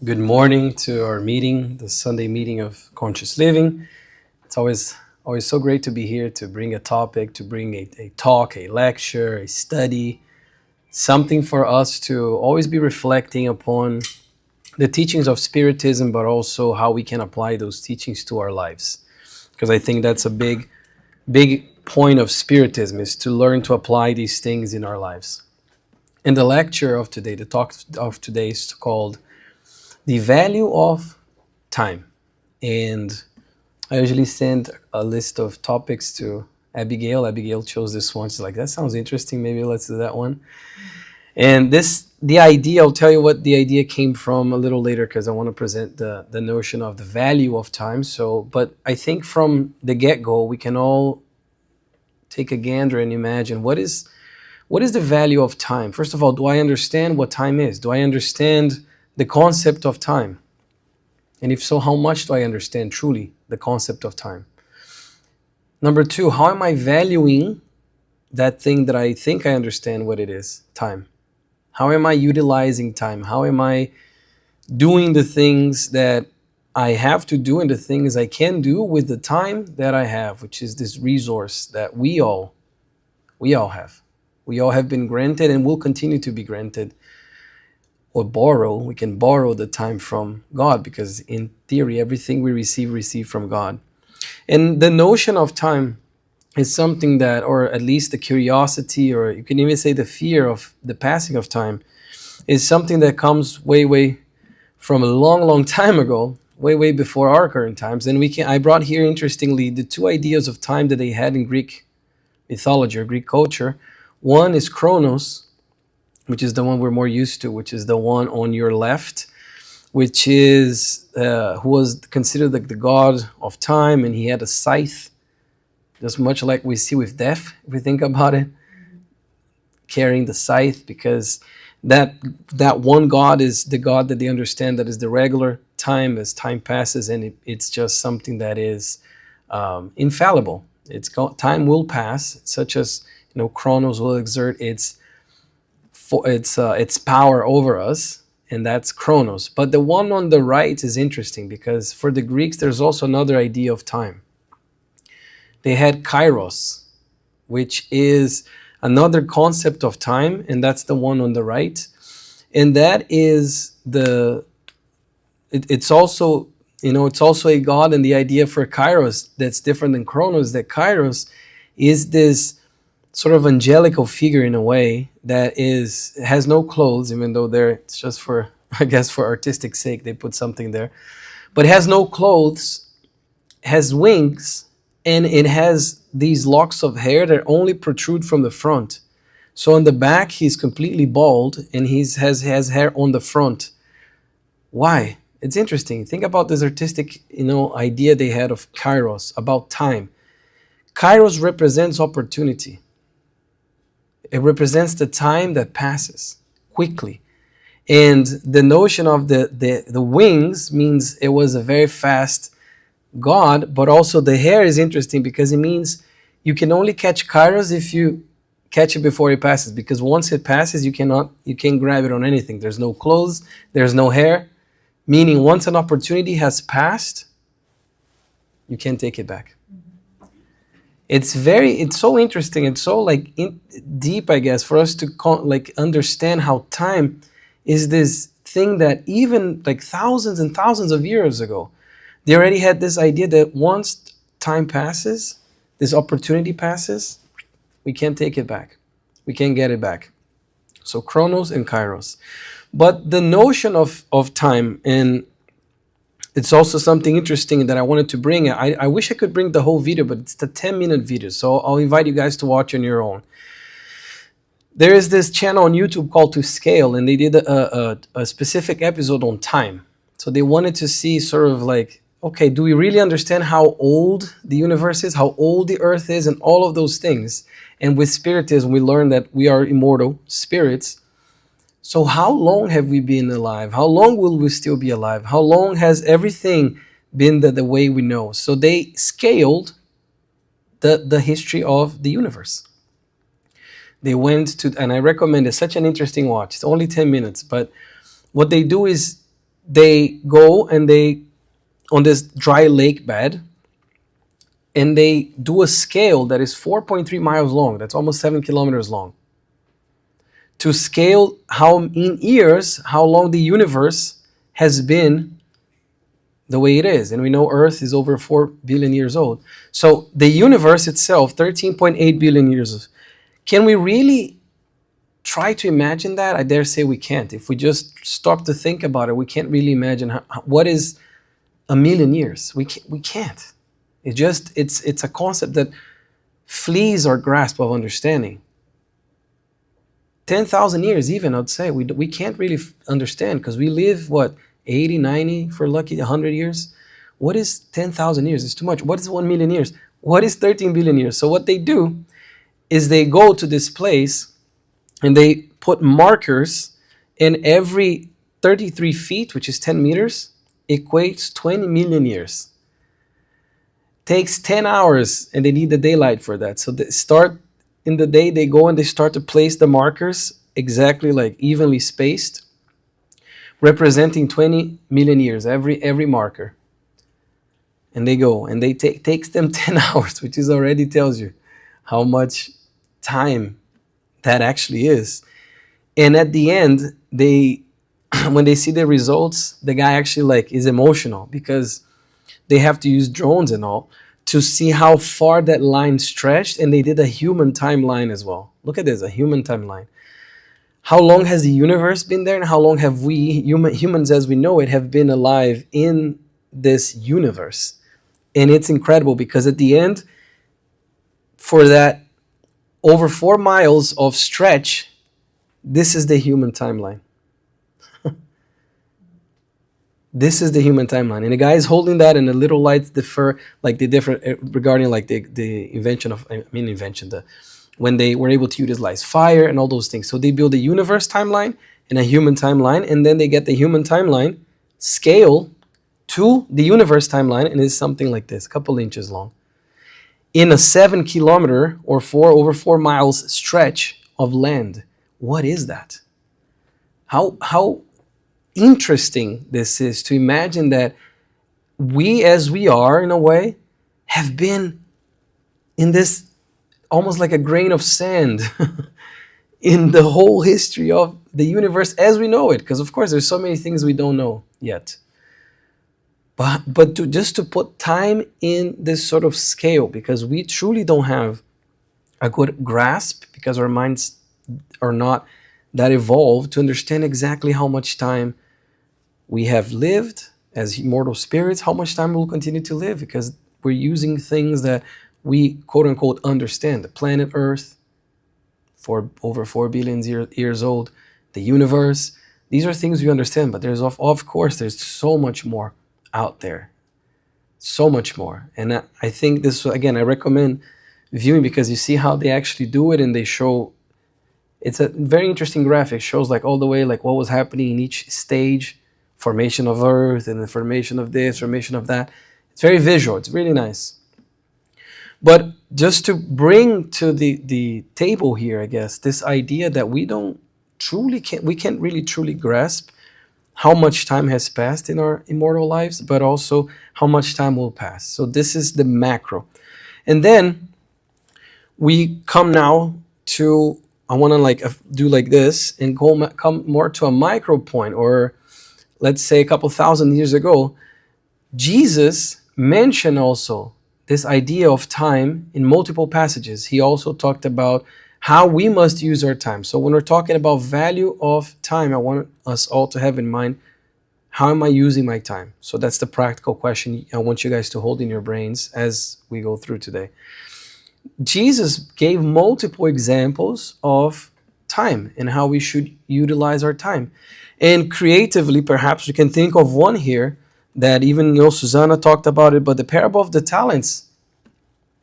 Good morning to our meeting, the Sunday meeting of Conscious Living. It's always so great to be here to bring a topic, to bring a talk, a lecture, a study, something for us to always be reflecting upon the teachings of Spiritism, but also how we can apply those teachings to our lives. Because I think that's a big point of Spiritism, is to learn to apply these things in our lives. And the lecture of today, the talk of today is called The Value of Time. And I usually send a list of topics to Abigail. Abigail chose this one. She's like, that sounds interesting. Maybe let's do that one. And the idea, I'll tell you what the idea came from a little later because I want to present the notion of the value of time. But I think from the get-go, we can all take a gander and imagine what is the value of time? First of all, do I understand what time is? Do I understand the concept of time? And if so, how much do I understand truly the concept of time? Number two, how am I valuing that thing that I think I understand what it is, time? How am I utilizing time? How am I doing the things that I have to do and the things I can do with the time that I have, which is this resource that we all have. We all have been granted and will continue to be granted or borrow. We can borrow the time from God because in theory, everything we receive from God. And the notion of time is something that, or at least the curiosity, or you can even say the fear of the passing of time, is something that comes way from a long time ago, way before our current times. And I brought here, interestingly, the two ideas of time that they had in Greek mythology or Greek culture. One is Chronos, which is the one we're more used to, which is the one on your left, which is who was considered like the god of time, and he had a scythe, just much like we see with death, if we think about it, carrying the scythe, because that one god is the god that they understand that is the regular time as time passes, and it's just something that is infallible. Time will pass, such as Chronos will exert its power over us, and that's Chronos. But the one on the right is interesting because for the Greeks, there's also another idea of time. They had Kairos, which is another concept of time, and that's the one on the right. And that is it's also a god, and the idea for Kairos that's different than Chronos, that Kairos is this sort of angelical figure in a way that has no clothes, even though it's just for, I guess, for artistic sake, they put something there. But it has no clothes, has wings, and it has these locks of hair that only protrude from the front. So on the back, he's completely bald, and he has hair on the front. Why? It's interesting. Think about this artistic, idea they had of Kairos, about time. Kairos represents opportunity. It represents the time that passes quickly. And the notion of the wings means it was a very fast god, but also the hair is interesting because it means you can only catch Kairos if you catch it before it passes, because once it passes, you can't grab it on anything. There's no clothes, there's no hair, meaning once an opportunity has passed, you can't take it back. It's so interesting. It's so deep, I guess, for us to understand how time is this thing that even thousands and thousands of years ago, they already had this idea that once time passes, this opportunity passes, we can't take it back. We can't get it back. So Chronos and Kairos. But the notion of time, and it's also something interesting that I wanted to bring. I wish I could bring the whole video, but it's the 10-minute video. So I'll invite you guys to watch on your own. There is this channel on YouTube called To Scale, and they did a specific episode on time. So they wanted to see sort of okay, do we really understand how old the universe is, how old the earth is, and all of those things? And with Spiritism, we learn that we are immortal spirits. So how long have we been alive? How long will we still be alive? How long has everything been the way we know? So they scaled the history of the universe. They went to, and I recommend it, such an interesting watch. It's only 10 minutes, but what they do is They go and they on this dry lake bed, and they do a scale that is 4.3 miles long. That's almost 7 kilometers long. To scale how in years, how long the universe has been the way it is. And we know Earth is over 4 billion years old. So the universe itself, 13.8 billion years. Can we really try to imagine that? I dare say we can't. If we just stop to think about it, we can't really imagine what is a million years. We can't. It's a concept that flees our grasp of understanding. 10,000 years even, I'd say, we can't really understand, because we live, what, 80, 90, for lucky, 100 years? What is 10,000 years? It's too much. What is 1 million years? What is 13 billion years? So what they do is they go to this place and they put markers, and every 33 feet, which is 10 meters, equates 20 million years. Takes 10 hours, and they need the daylight for that. So they start in the day, they go and they start to place the markers exactly, like evenly spaced, representing 20 million years, every marker. And they go, and they takes them 10 hours, which is already tells you how much time that actually is. And at the end, they when they see the results, the guy actually like is emotional, because they have to use drones and all to see how far that line stretched, and they did a human timeline as well. Look at this, a human timeline. How long has the universe been there, and how long have we, humans as we know it, have been alive in this universe? And it's incredible, because at the end, for that over 4 miles of stretch, this is the human timeline. This is the human timeline, and the guy is holding that, and the little lights differ, like they differ regarding like the invention of, when they were able to utilize fire and all those things. So they build a universe timeline and a human timeline, and then they get the human timeline scale to the universe timeline, and it's something like this, a couple inches long, in a 7 kilometer or over 4 miles stretch of land. What is that? How interesting this is to imagine that we, as we are in a way, have been in this almost like a grain of sand in the whole history of the universe as we know it, because of course there's so many things we don't know yet. But just to put time in this sort of scale, because we truly don't have a good grasp, because our minds are not that evolved to understand exactly how much time we have lived as immortal spirits, how much time we'll continue to live, because we're using things that we quote unquote understand. The planet Earth, for over 4 billion years old, the universe, these are things we understand, but there's of course there's so much more out there, so much more. And I think this, again, I recommend viewing, because you see how they actually do it, and they show, it's a very interesting graphic, shows like all the way like what was happening in each stage, formation of Earth and the formation of this, formation of that. It's very visual, it's really nice. But just to bring to the table here, I guess, this idea that we can't really truly grasp how much time has passed in our immortal lives, but also how much time will pass. So this is the macro. And then we come now to, I want to like do like this and come more to a micro point, or let's say a couple thousand years ago, Jesus mentioned also this idea of time in multiple passages. He also talked about how we must use our time. So when we're talking about value of time, I want us all to have in mind, how am I using my time? So that's the practical question I want you guys to hold in your brains as we go through today. Jesus gave multiple examples of time and how we should utilize our time. And creatively, perhaps we can think of one here that even Susanna talked about it, but the parable of the talents.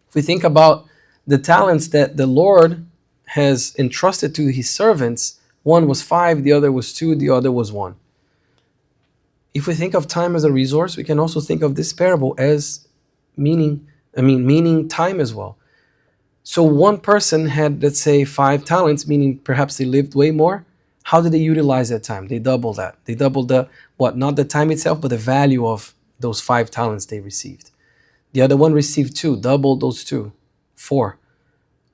If we think about the talents that the Lord has entrusted to his servants, one was 5, the other was 2, the other was 1. If we think of time as a resource, we can also think of this parable as meaning time as well. So one person had, let's say, 5 talents, meaning perhaps they lived way more. How did they utilize that time? They doubled that. They doubled the what, not the time itself, but the value of those 5 talents they received. The other one received 2, doubled those 2, 4.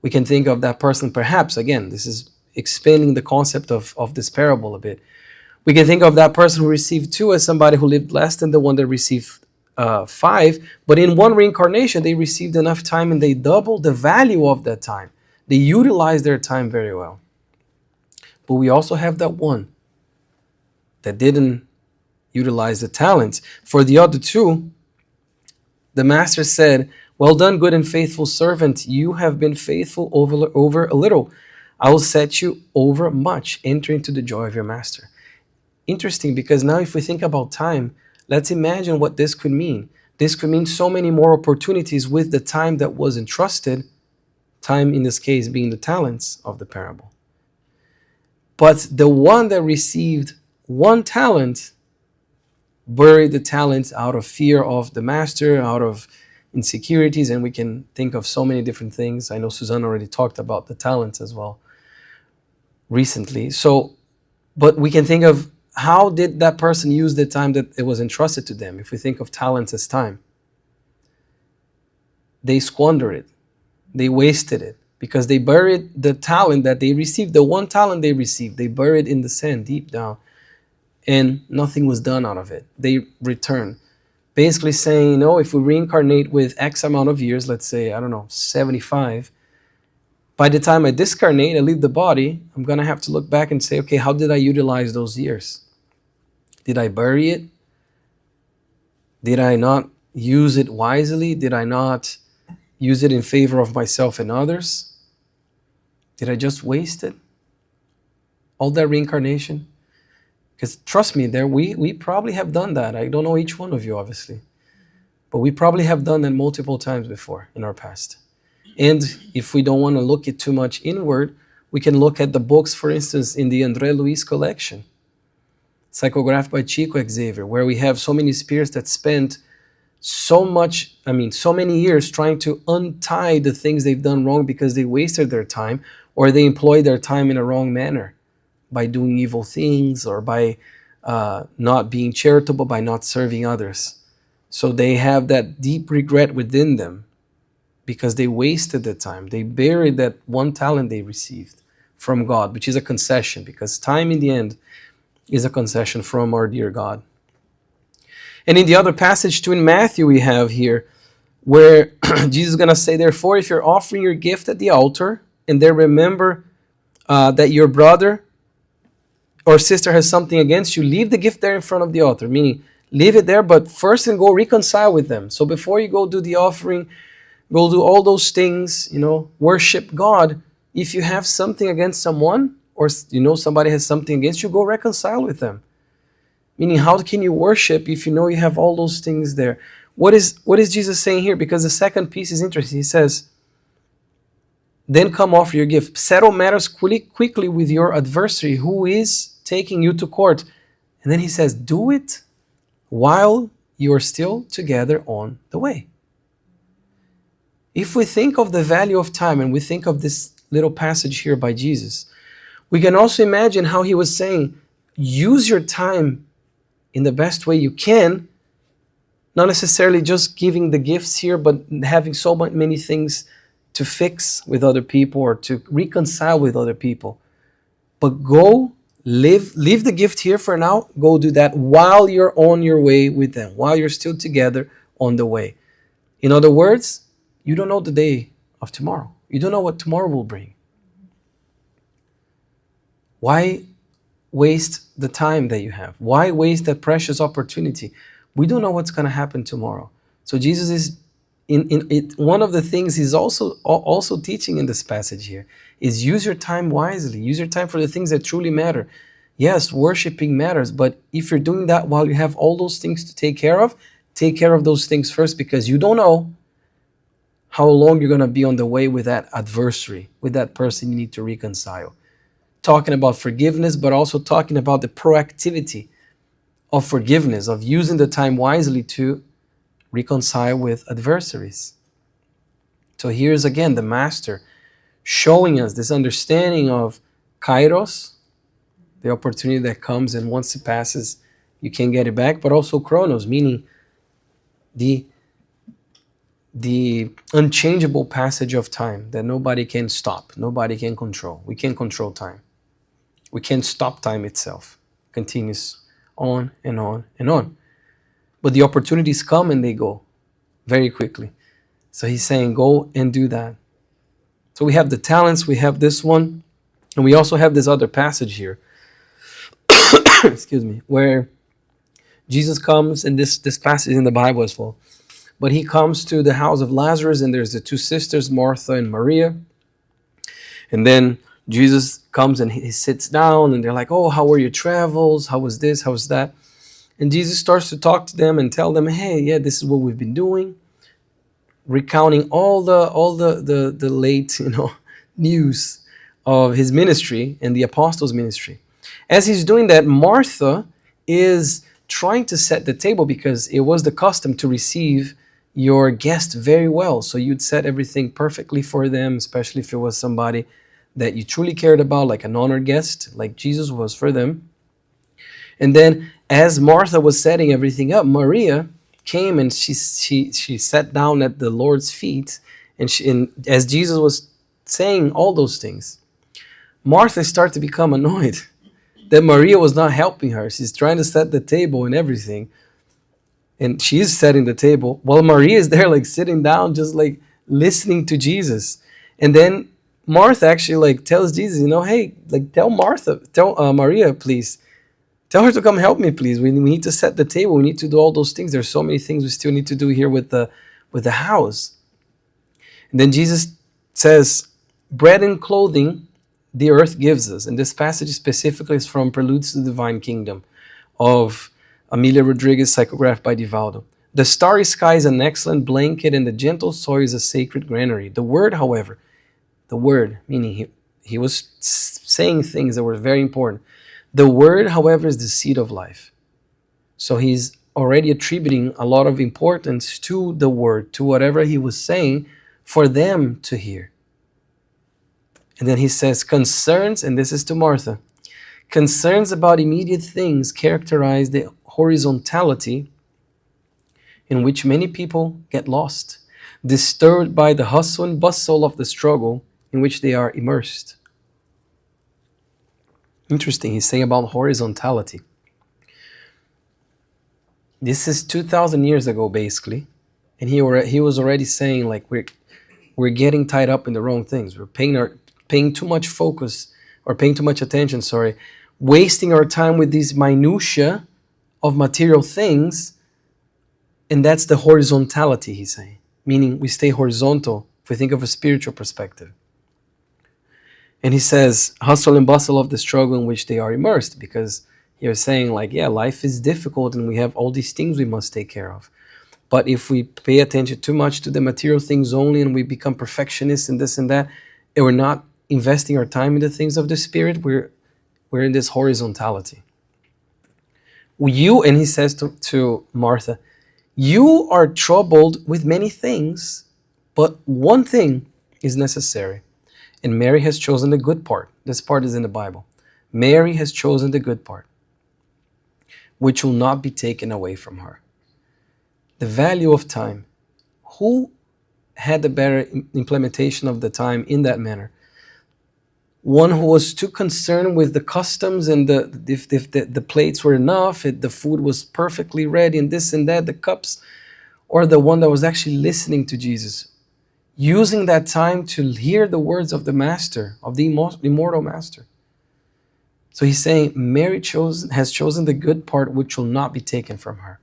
We can think of that person, perhaps, again, this is expanding the concept of this parable a bit. We can think of that person who received 2 as somebody who lived less than the one that received 5, but in one reincarnation, they received enough time and they doubled the value of that time. They utilized their time very well. But we also have that one that didn't utilize the talents. For the other 2, the master said, "Well done, good and faithful servant. You have been faithful over a little. I will set you over much. Enter into the joy of your master." Interesting, because now if we think about time, let's imagine what this could mean. This could mean so many more opportunities with the time that was entrusted, time in this case being the talents of the parable. But the one that received 1 talent buried the talents out of fear of the master, out of insecurities, and we can think of so many different things. I know Suzanne already talked about the talents as well recently. But we can think of, how did that person use the time that it was entrusted to them? If we think of talents as time, they squandered it, they wasted it, because they buried the talent that they received, the 1 talent they received, they buried in the sand deep down, and nothing was done out of it. They returned, basically saying, if we reincarnate with X amount of years, let's say, 75, by the time I discarnate, I leave the body, I'm going to have to look back and say, okay, how did I utilize those years? Did I bury it? Did I not use it wisely? Did I not use it in favor of myself and others? Did I just waste it? All that reincarnation? Because trust me, we probably have done that. I don't know each one of you, obviously. But we probably have done that multiple times before in our past. And if we don't want to look it too much inward, we can look at the books, for instance, in the André Luiz collection, psychographed by Chico Xavier, where we have so many spirits that spent so many years trying to untie the things they've done wrong because they wasted their time, or they employed their time in a wrong manner by doing evil things, or by not being charitable, by not serving others. So they have that deep regret within them because they wasted the time. They buried that 1 talent they received from God, which is a concession, because time in the end is a concession from our dear God. And in the other passage too in Matthew we have here, where Jesus is going to say, "Therefore, if you're offering your gift at the altar, and there remember that your brother or sister has something against you, leave the gift there in front of the altar," meaning leave it there, but first and go reconcile with them. So before you go do the offering, go do all those things, worship God. If you have something against someone, or somebody has something against you, go reconcile with them. Meaning, how can you worship if you know you have all those things there? What is Jesus saying here? Because the second piece is interesting. He says, "Then come offer your gift. Settle matters quickly with your adversary who is taking you to court." And then he says, "Do it while you are still together on the way." If we think of the value of time, and we think of this little passage here by Jesus, we can also imagine how he was saying, use your time in the best way you can, not necessarily just giving the gifts here, but having so many things to fix with other people or to reconcile with other people. But go leave the gift here for now, go do that while you're on your way with them, while you're still together on the way. In other words, you don't know the day of tomorrow. You don't know what tomorrow will bring. Why waste the time that you have? Why waste that precious opportunity? We don't know what's going to happen tomorrow. So Jesus is, in it. One of the things he's also teaching in this passage here is use your time wisely. Use your time for the things that truly matter. Yes, worshiping matters, but if you're doing that while you have all those things to take care of those things first, because you don't know how long you're going to be on the way with that adversary, with that person you need to reconcile. Talking about forgiveness, but also talking about the proactivity of forgiveness, of using the time wisely to reconcile with adversaries. So here's again the master showing us this understanding of kairos, the opportunity that comes, and once it passes, you can't get it back, but also chronos, meaning the the unchangeable passage of time that nobody can stop, nobody can control. We can't control time. We can't stop time itself. It continues on and on and on. But the opportunities come and they go very quickly. So he's saying, go and do that. So we have the talents, we have this one, and we also have this other passage here, excuse me, where Jesus comes, and this passage in the Bible as well. But he comes to the house of Lazarus, and there's the two sisters, Martha and Maria. And then Jesus comes and he sits down, and they're like, oh, how were your travels? How was this? How was that? And Jesus starts to talk to them and tell them, hey, yeah, this is what we've been doing, recounting all the late, news of his ministry and the apostles' ministry. As he's doing that, Martha is trying to set the table, because it was the custom to receive your guest very well. So you'd set everything perfectly for them, especially if it was somebody that you truly cared about, like an honored guest, like Jesus was for them. And then as Martha was setting everything up, Maria came and she sat down at the Lord's feet, and as Jesus was saying all those things, Martha started to become annoyed that Maria was not helping her. She's trying to set the table and everything, and she is setting the table while Maria is there, like sitting down, just like listening to Jesus. And then Martha actually like tells Jesus, hey, like tell Maria, please. Tell her to come help me, please. We need to set the table. We need to do all those things. There's so many things we still need to do here with the house. And then Jesus says, bread and clothing the earth gives us. And this passage specifically is from Preludes to the Divine Kingdom of Amelia Rodriguez, psychographed by Divaldo. The starry sky is an excellent blanket, and the gentle soil is a sacred granary. The word, however, meaning he was saying things that were very important. The word, however, is the seed of life. So he's already attributing a lot of importance to the word, to whatever he was saying for them to hear. And then he says, concerns, and this is to Martha, concerns about immediate things characterize the horizontality in which many people get lost, disturbed by the hustle and bustle of the struggle in which they are immersed. Interesting, he's saying about horizontality. This is 2,000 years ago, basically, and he was already saying, like, we're getting tied up in the wrong things. We're paying too much focus, or paying too much attention, wasting our time with these minutiae of material things, and that's the horizontality, he's saying, meaning we stay horizontal if we think of a spiritual perspective. And he says, hustle and bustle of the struggle in which they are immersed, because you're saying, like, yeah, life is difficult and we have all these things we must take care of. But if we pay attention too much to the material things only, and we become perfectionists and this and that, and we're not investing our time in the things of the Spirit, we're in this horizontality. And he says to Martha, you are troubled with many things, but one thing is necessary. And Mary has chosen the good part. This part is in the Bible. Mary has chosen the good part, which will not be taken away from her. The value of time. Who had the better implementation of the time in that manner? One who was too concerned with the customs and if the plates were enough, if the food was perfectly ready and this and that, the cups, or the one that was actually listening to Jesus, using that time to hear the words of the Master, of the immortal Master. So he's saying Mary has chosen the good part, which will not be taken from her.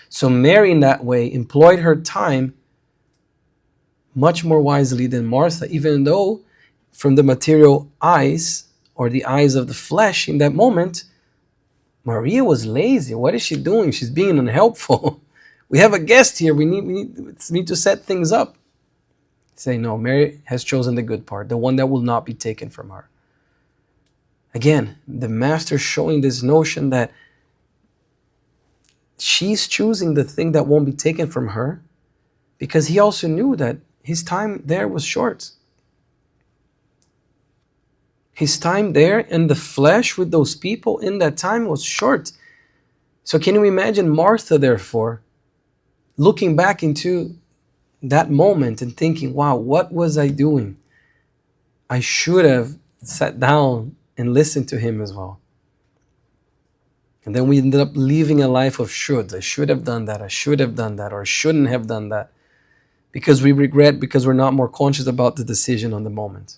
So Mary, in that way, employed her time much more wisely than Martha, even though from the material eyes, or the eyes of the flesh in that moment, Maria was lazy. What is she doing? She's being unhelpful. We have a guest here. We need to set things up. Say, no, Mary has chosen the good part, the one that will not be taken from her. Again, the Master showing this notion that she's choosing the thing that won't be taken from her, because he also knew that his time there was short. His time there in the flesh with those people in that time was short. So can you imagine Martha, therefore, looking back into that moment and thinking, wow, what was I doing? I should have sat down and listened to him as well. And then we ended up living a life of shoulds. I should have done that. I should have done that. Or I shouldn't have done that. Because we regret, because we're not more conscious about the decision on the moment.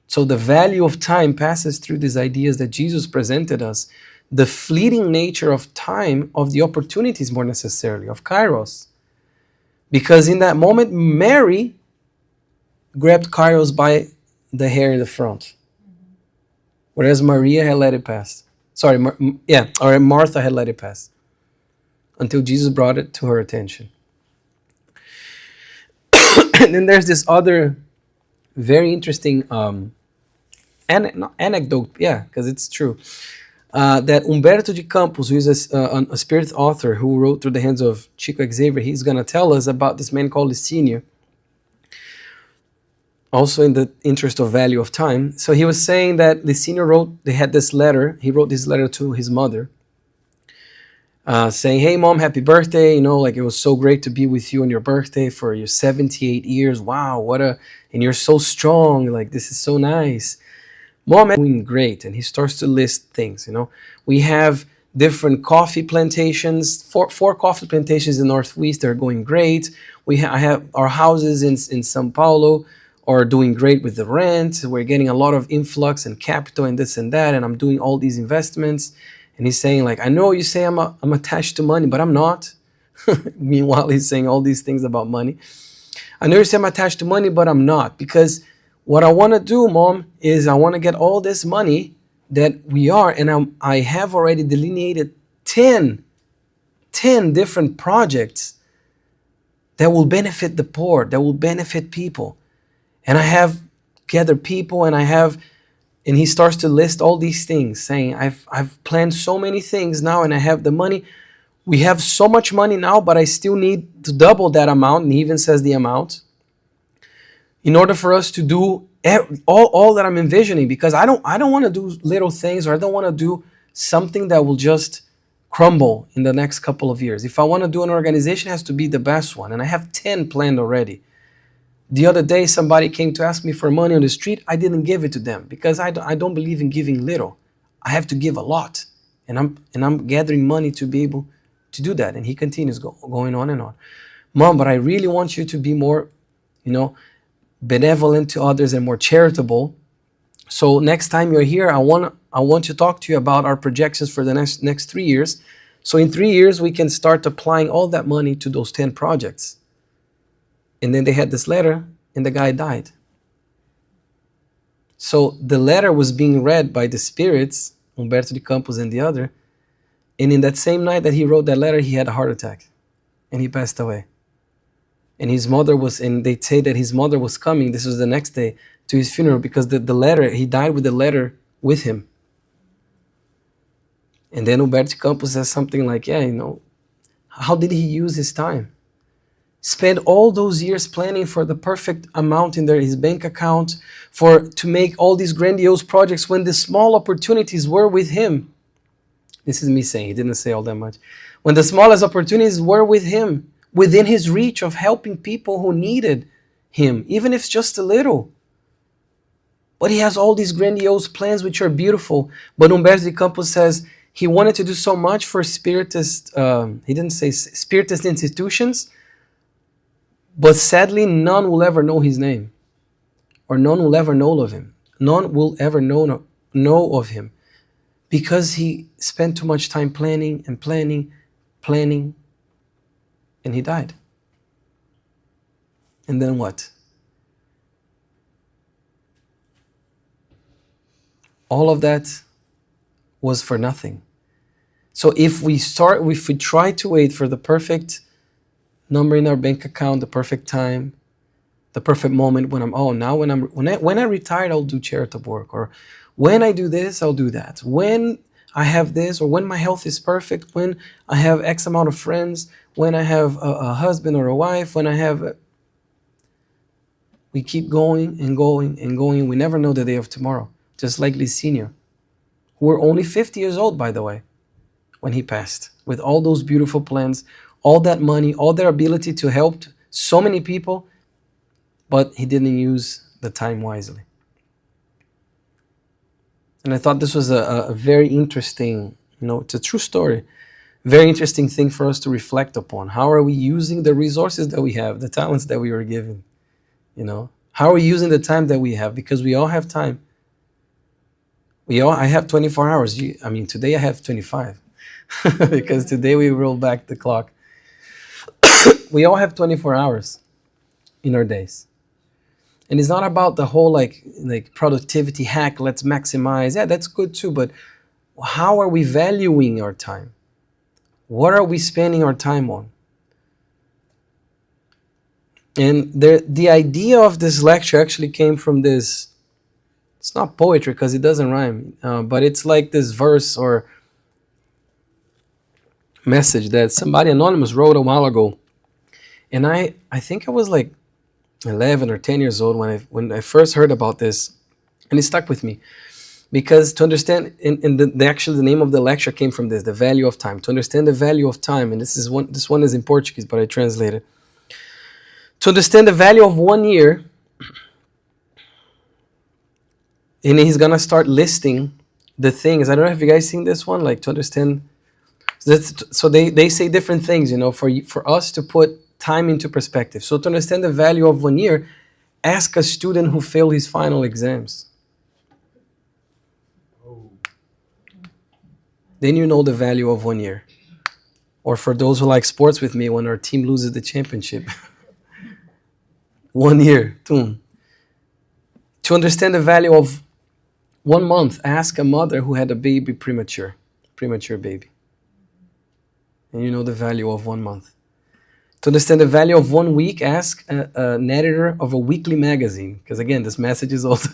So the value of time passes through these ideas that Jesus presented us. The fleeting nature of time, of the opportunities more necessarily, of Kairos. Because in that moment, Mary grabbed Kairos by the hair in the front. Whereas Maria had let it pass. Or Martha had let it pass. Until Jesus brought it to her attention. And then there's this other very interesting anecdote, because it's true, that Humberto de Campos, who is a spirit author who wrote through the hands of Chico Xavier, he's going to tell us about this man called Licínio, also in the interest of value of time. So he was saying that Licínio wrote this letter to his mother, saying, hey mom, happy birthday, like it was so great to be with you on your birthday for your 78 years, wow, and you're so strong, like this is so nice. Mom, doing great. And he starts to list things, we have different coffee plantations, four coffee plantations in the Northwest that are going great. I have our houses in Sao Paulo are doing great with the rent. We're getting a lot of influx and capital and this and that, and I'm doing all these investments. And he's saying, like, I know you say I'm attached to money, but I'm not. Meanwhile, he's saying all these things about money. I know you say I'm attached to money, but I'm not. Because what I want to do, Mom, is I want to get all this money that we are, and I have already delineated 10 different projects that will benefit the poor, that will benefit people. And I have gathered people, and he starts to list all these things, saying, I've planned so many things now, and I have the money. We have so much money now, but I still need to double that amount, and he even says the amount, in order for us to do all that I'm envisioning, because I don't want to do little things, or I don't want to do something that will just crumble in the next couple of years. If I want to do an organization, it has to be the best one, and I have 10 planned already. The other day, somebody came to ask me for money on the street. I didn't give it to them because I don't believe in giving little. I have to give a lot, and I'm gathering money to be able to do that. And he continues going on and on. Mom, but I really want you to be more, benevolent to others and more charitable. So next time you're here, I want to talk to you about our projections for the next 3 years. So in 3 years, we can start applying all that money to those 10 projects. And then they had this letter, and the guy died. So the letter was being read by the spirits, Humberto de Campos and the other. And in that same night that he wrote that letter, he had a heart attack, and he passed away. And they say that his mother was coming, this was the next day, to his funeral, because the letter, he died with the letter with him. And then Humberto de Campos says something like, how did he use his time? Spend all those years planning for the perfect amount in his bank account, to make all these grandiose projects when the small opportunities were with him. This is me saying, he didn't say all that much. When the smallest opportunities were with him, within his reach of helping people who needed him, even if it's just a little. But he has all these grandiose plans which are beautiful. But Humberto de Campos says he wanted to do so much for Spiritist, he didn't say Spiritist institutions, but sadly none will ever know his name, or none will ever know of him. None will ever know of him, because he spent too much time planning, and he died. And then what? All of that was for nothing. So if we try to wait for the perfect number in our bank account, the perfect time, the perfect moment when when I retired, I'll do charitable work, or when I do this, I'll do that. When I have this, or when my health is perfect, when I have X amount of friends, when I have a husband or a wife, we keep going and going and going. We never know the day of tomorrow. Just like Licínio, who were only 50 years old, by the way. when he passed, with all those beautiful plans, all that money, all their ability to help so many people, but he didn't use the time wisely. And I thought this was a very interesting, it's a true story, very interesting thing for us to reflect upon. How are we using the resources that we have, the talents that we were given? How are we using the time that we have? Because we all have time. I have 24 hours. Today I have 25 because today we roll back the clock. We all have 24 hours in our days. And it's not about the whole like productivity hack, let's maximize. Yeah, that's good too, but how are we valuing our time? What are we spending our time on? And the idea of this lecture actually came from this. It's not poetry because it doesn't rhyme, but it's like this verse or message that somebody anonymous wrote a while ago. And I think I was like 11 or 10 years old when I first heard about this, and it stuck with me. Because to understand, and the name of the lecture came from this, the value of time. To understand the value of time, and this one is in Portuguese, but I translated. To understand the value of 1 year, and he's gonna start listing the things. I don't know if you guys seen this one, like to understand. So they say different things, for us to put time into perspective. So to understand the value of 1 year, ask a student who failed his final exams. Then you know the value of 1 year. Or for those who like sports with me, when our team loses the championship. 1 year, boom. To understand the value of 1 month, ask a mother who had a baby premature baby. And you know the value of 1 month. To understand the value of 1 week, ask an editor of a weekly magazine. Because again, this message is old.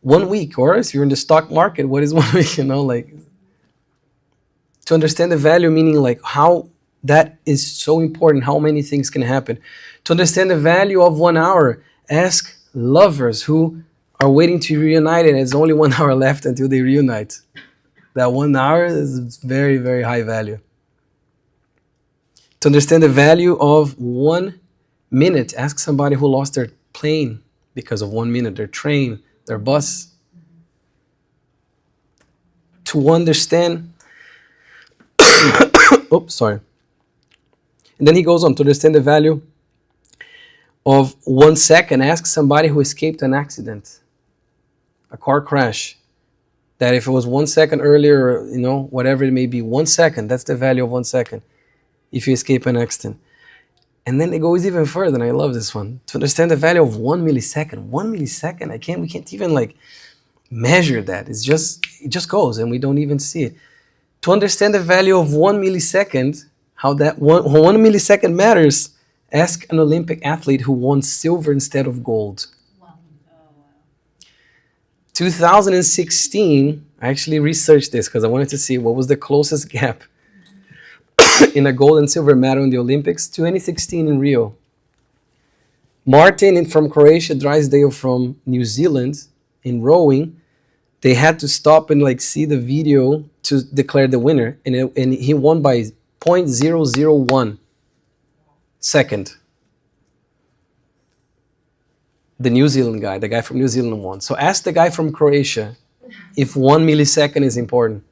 1 week, or if you're in the stock market, what is 1 week? To understand the value, meaning like how that is so important, how many things can happen. To understand the value of 1 hour, ask lovers who are waiting to reunite, and there's only 1 hour left until they reunite. That 1 hour is very, very high value. To understand the value of 1 minute, ask somebody who lost their plane because of 1 minute, their train, their bus. To understand, oops, sorry. And then he goes on to understand the value of 1 second. Ask somebody who escaped an accident, a car crash. That if it was 1 second earlier, whatever it may be, 1 second, that's the value of 1 second. If you escape an accident. And then it goes even further, and I love this one. To understand the value of 1 millisecond. 1 millisecond, we can't even measure that. It just goes, and we don't even see it. To understand the value of 1 millisecond, how that 1 millisecond matters, ask an Olympic athlete who won silver instead of gold. Wow. 2016, I actually researched this because I wanted to see what was the closest gap in a gold and silver medal in the Olympics. 2016 in Rio. Martin from Croatia, Drysdale from New Zealand in rowing, they had to stop and see the video to declare the winner, and he won by 0.001 second. The New Zealand guy, the guy from New Zealand won. So ask the guy from Croatia if 1 millisecond is important.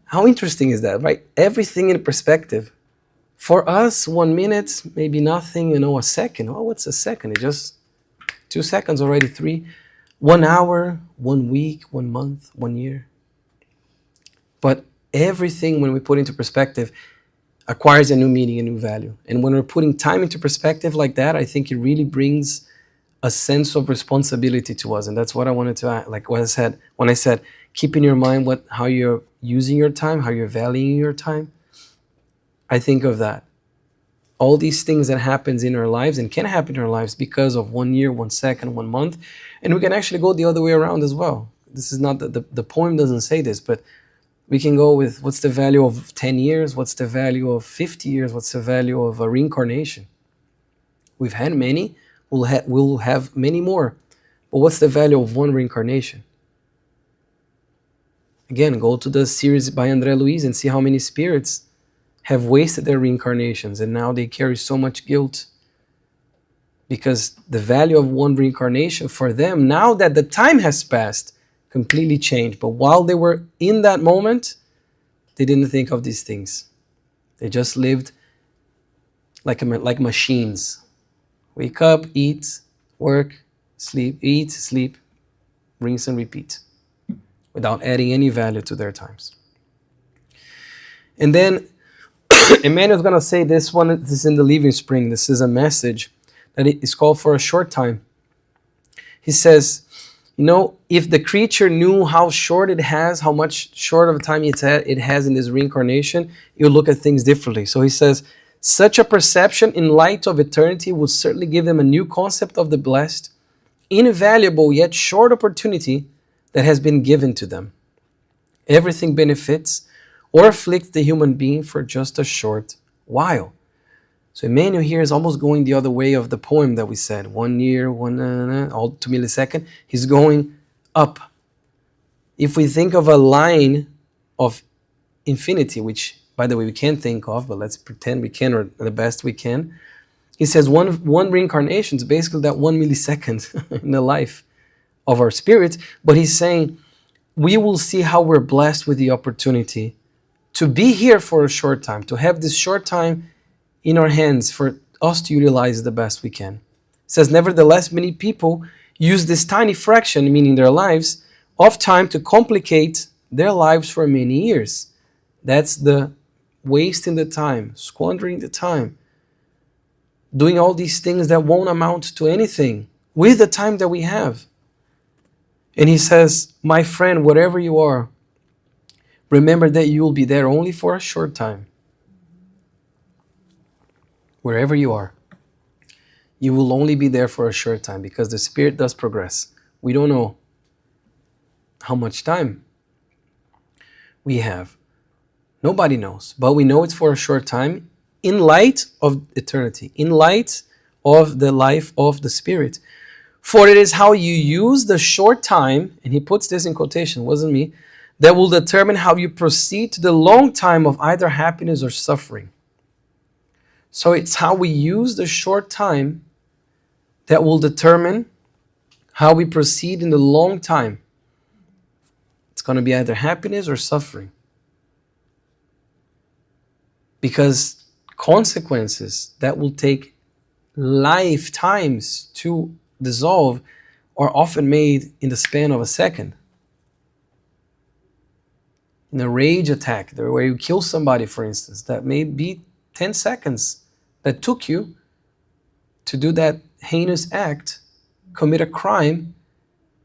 How interesting is that, right? Everything in perspective. For us, 1 minute, maybe nothing, a second. Oh, what's a second? It's just 2 seconds already, 3. 1 hour, 1 week, 1 month, 1 year. But everything, when we put into perspective, acquires a new meaning, a new value. And when we're putting time into perspective like that, I think it really brings a sense of responsibility to us. And that's what I wanted to add. Like what I said, when I said, keep in your mind how you're using your time, how you're valuing your time. I think of that. All these things that happens in our lives and can happen in our lives because of 1 year, 1 second, 1 month. And we can actually go the other way around as well. This is not, the poem doesn't say this, but we can go with what's the value of 10 years? What's the value of 50 years? What's the value of a reincarnation? We've had many, we'll have many more. But what's the value of one reincarnation? Again, go to the series by André Luiz and see how many spirits have wasted their reincarnations, and now they carry so much guilt because the value of one reincarnation for them, now that the time has passed, completely changed. But while they were in that moment, they didn't think of these things. They just lived like machines. Wake up, eat, work, sleep, eat, sleep, rinse and repeat, without adding any value to their times. And then Emmanuel's going to say this one. This is in the Living Spring. This is a message that is called For a Short Time. He says, if the creature knew how short it has, how much short of a time it has in this reincarnation, you'll look at things differently. So he says, such a perception in light of eternity would certainly give them a new concept of the blessed, invaluable yet short opportunity that has been given to them. Everything benefits or afflicts the human being for just a short while. So Emmanuel here is almost going the other way of the poem that we said. 1 year, all 2 milliseconds. He's going up. If we think of a line of infinity, which, by the way, we can't think of, but let's pretend we can, or the best we can. He says one reincarnation is basically that 1 millisecond in the life of our spirit. But he's saying we will see how we're blessed with the opportunity to be here for a short time, to have this short time in our hands for us to utilize the best we can. It says, nevertheless, many people use this tiny fraction, meaning their lives, of time to complicate their lives for many years. That's the wasting the time, squandering the time, doing all these things that won't amount to anything with the time that we have. And he says, my friend, whatever you are, remember that you will be there only for a short time. Wherever you are, you will only be there for a short time, because the spirit does progress. We don't know how much time we have. Nobody knows, but we know it's for a short time in light of eternity, in light of the life of the spirit. For it is how you use the short time, and he puts this in quotation, wasn't me, that will determine how you proceed to the long time of either happiness or suffering. So it's how we use the short time that will determine how we proceed in the long time. It's going to be either happiness or suffering. Because consequences that will take lifetimes to dissolve are often made in the span of a second. In a rage attack, where you kill somebody, for instance, that may be 10 seconds that took you to do that heinous act, commit a crime,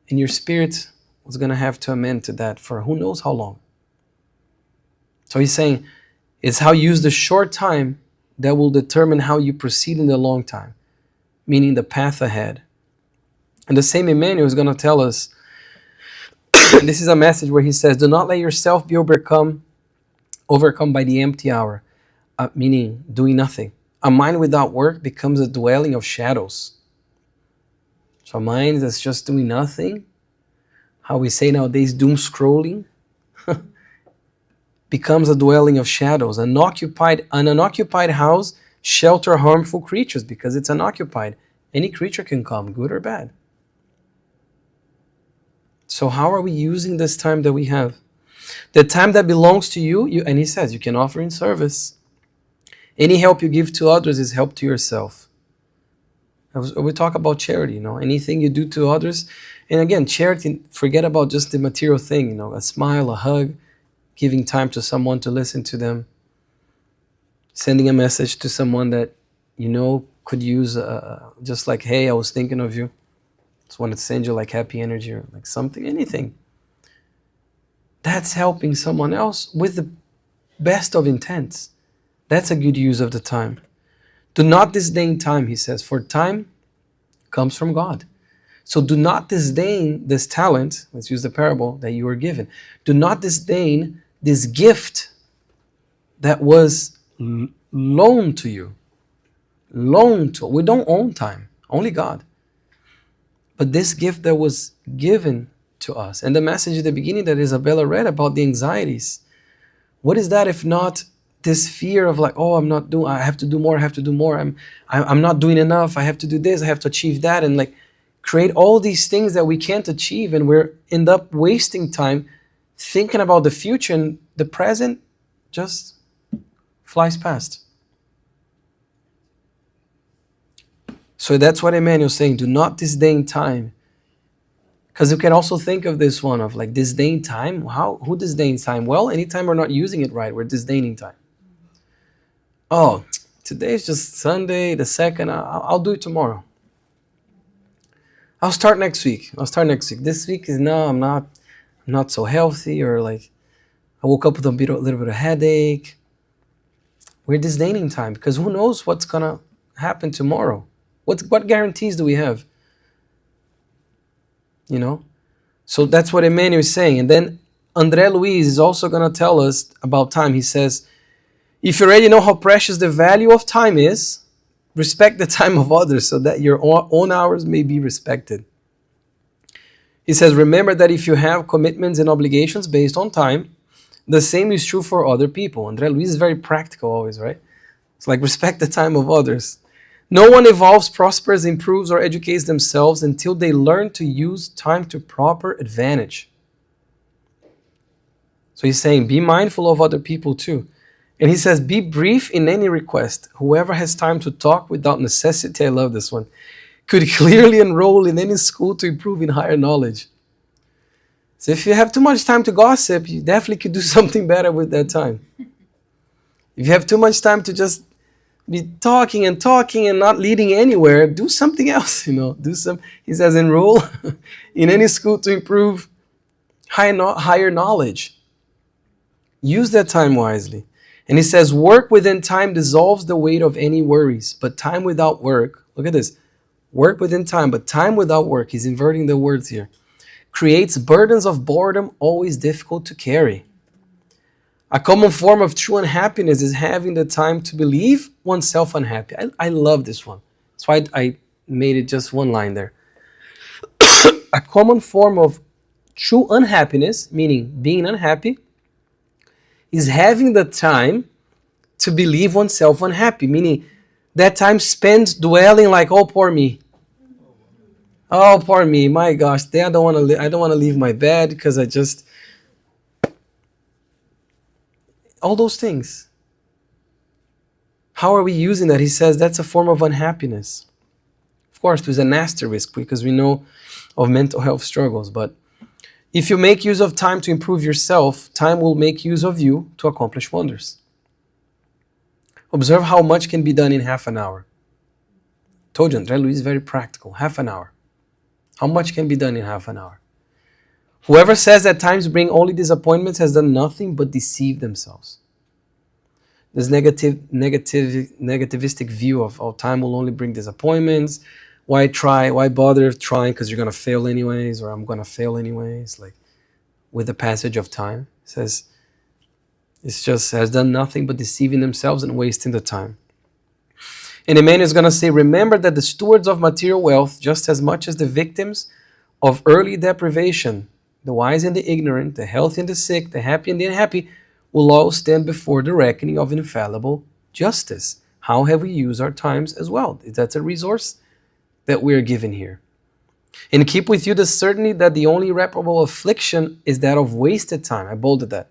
and your spirit was going to have to amend to that for who knows how long. So he's saying it's how you use the short time that will determine how you proceed in the long time, meaning the path ahead. And the same Emmanuel is going to tell us, and this is a message where he says, do not let yourself be overcome by the empty hour, meaning doing nothing. A mind without work becomes a dwelling of shadows. So a mind that's just doing nothing, how we say nowadays, doom scrolling, becomes a dwelling of shadows. An unoccupied house shelter harmful creatures because it's unoccupied. Any creature can come, good or bad. So how are we using this time that we have? The time that belongs to you, and he says, you can offer in service. Any help you give to others is help to yourself. We talk about charity, anything you do to others. And again, charity, forget about just the material thing, a smile, a hug, giving time to someone to listen to them, sending a message to someone that could use, just like, hey, I was thinking of you. Just wanted to send you like happy energy or like something, anything. That's helping someone else with the best of intents. That's a good use of the time. Do not disdain time, he says, for time comes from God. So do not disdain this talent, let's use the parable, that you were given. Do not disdain this gift that was loaned to you. We don't own time, only God. But this gift that was given to us. And the message at the beginning that Isabella read about the anxieties, what is that if not this fear of like, oh, I have to do more, I'm not doing enough, I have to do this, I have to achieve that, and like create all these things that we can't achieve, and we're end up wasting time thinking about the future, and the present just flies past. So that's what Emmanuel's saying, do not disdain time. Because you can also think of this one of like disdain time. Who disdains time? Well, anytime we're not using it right, we're disdaining time. Oh, today's just Sunday, the 2nd, I'll do it tomorrow. I'll start next week. This week is no, I'm not so healthy, or like I woke up with a little bit of headache. We're disdaining time because who knows what's gonna happen tomorrow? What guarantees do we have? You know? So that's what Emmanuel is saying. And then André Luiz is also gonna tell us about time. He says, if you already know how precious the value of time is, respect the time of others so that your own hours may be respected. He says, remember that if you have commitments and obligations based on time, the same is true for other people. André Luiz is very practical always, right? It's like respect the time of others. No one evolves, prospers, improves, or educates themselves until they learn to use time to proper advantage. So he's saying, be mindful of other people too. And he says, be brief in any request. Whoever has time to talk without necessity, I love this one, could clearly enroll in any school to improve in higher knowledge. So if you have too much time to gossip, you definitely could do something better with that time. If you have too much time to just be talking and not leading anywhere, do something else, he says, enroll in any school to improve higher knowledge. Use that time wisely. And he says, work within time dissolves the weight of any worries, but time without work, look at this, work within time, but time without work, he's inverting the words here, creates burdens of boredom always difficult to carry. A common form of true unhappiness is having the time to believe oneself unhappy. I love this one. That's why I made it just one line there. A common form of true unhappiness, meaning being unhappy, is having the time to believe oneself unhappy, meaning that time spent dwelling like, oh, poor me. Oh, poor me. My gosh, I don't want to leave my bed because all those things. How are we using that? He says that's a form of unhappiness. Of course, there's an asterisk because we know of mental health struggles, but if you make use of time to improve yourself, time will make use of you to accomplish wonders. Observe how much can be done in half an hour. Told you, André Luiz is very practical. Half an hour. How much can be done in half an hour? Whoever says that times bring only disappointments has done nothing but deceive themselves. This negativistic view of time will only bring disappointments. Why try? Why bother trying? Because you're going to fail anyways, or I'm going to fail anyways. Like with the passage of time, it says it's just has done nothing but deceiving themselves and wasting the time. And Emmanuel is going to say, remember that the stewards of material wealth, just as much as the victims of early deprivation, the wise and the ignorant, the healthy and the sick, the happy and the unhappy, will all stand before the reckoning of infallible justice. How have we used our times as well? That's a resource that we are given here. And keep with you the certainty that the only irreparable affliction is that of wasted time. I bolded that.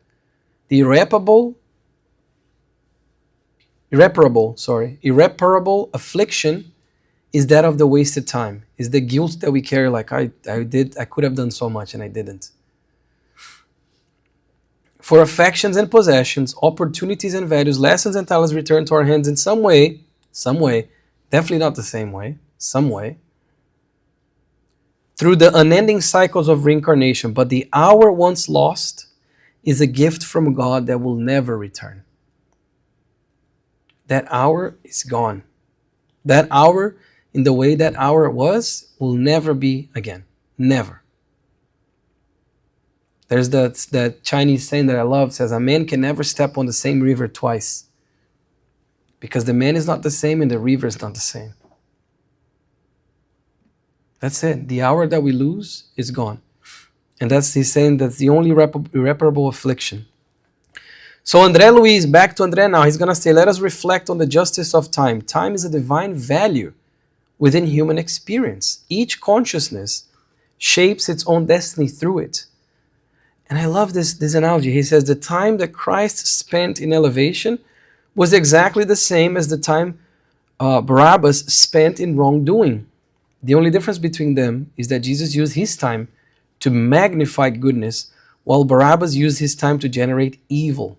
The irreparable affliction is that of the wasted time, is the guilt that we carry, like I could have done so much and I didn't. For affections and possessions, opportunities and values, lessons and talents return to our hands in some way, definitely not the same way, some way, through the unending cycles of reincarnation. But the hour once lost is a gift from God that will never return. That hour is gone. That hour, in the way that hour was, will never be again. Never. There's that Chinese saying that I love, says a man can never step on the same river twice. Because the man is not the same and the river is not the same. That's it. The hour that we lose is gone. And he's saying that's the only irreparable affliction. So André Luiz, back to André now, he's going to say, let us reflect on the justice of time. Time is a divine value within human experience. Each consciousness shapes its own destiny through it. And I love this analogy. He says the time that Christ spent in elevation was exactly the same as the time Barabbas spent in wrongdoing. The only difference between them is that Jesus used his time to magnify goodness, while Barabbas used his time to generate evil.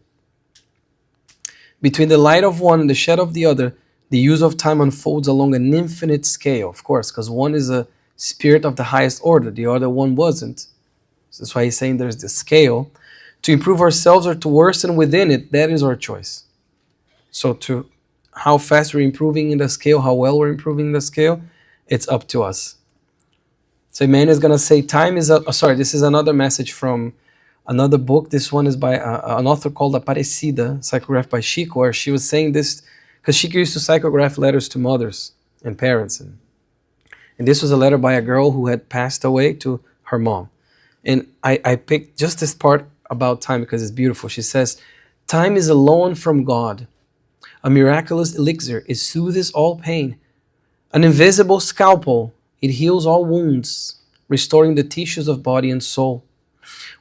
Between the light of one and the shadow of the other, the use of time unfolds along an infinite scale, of course, because one is a spirit of the highest order, the other one wasn't. So that's why he's saying there's the scale. To improve ourselves or to worsen within it, that is our choice. So to how fast we're improving in the scale, how well we're improving in the scale, it's up to us. So man is going to say time is this is another message from another book. This one is by an author called Aparecida, psychographed by Chico, where she was saying this because Chico used to psychograph letters to mothers and parents. And this was a letter by a girl who had passed away to her mom. And I picked just this part about time because it's beautiful. She says, time is a loan from God. A miraculous elixir, it soothes all pain. An invisible scalpel, it heals all wounds, restoring the tissues of body and soul.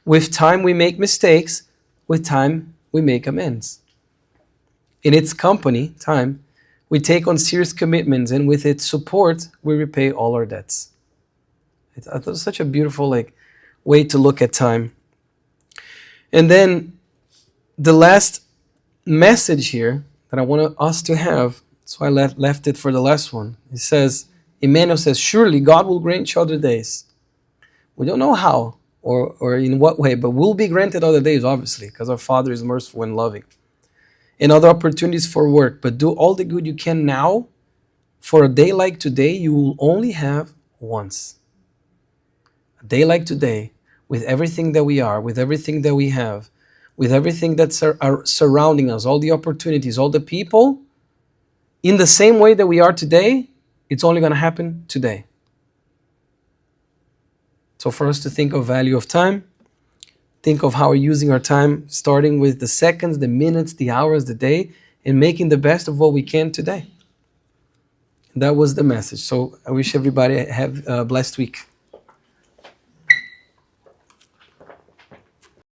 With time we make mistakes, with time we make amends. In its company, time, we take on serious commitments, and with its support, we repay all our debts. It's such a beautiful way to look at time. And then the last message here that I want us to have, so I left it for the last one. It says, Emmanuel says, surely God will grant you other days. We don't know how or in what way, but we'll be granted other days, obviously, because our Father is merciful and loving. And other opportunities for work, but do all the good you can now. For a day like today, you will only have once. A day like today, with everything that we are, with everything that we have, with everything that's surrounding us, all the opportunities, all the people, in the same way that we are today, it's only going to happen today. So for us to think of value of time, think of how we're using our time, starting with the seconds, the minutes, the hours, the day, and making the best of what we can today. That was the message. So I wish everybody have a blessed week.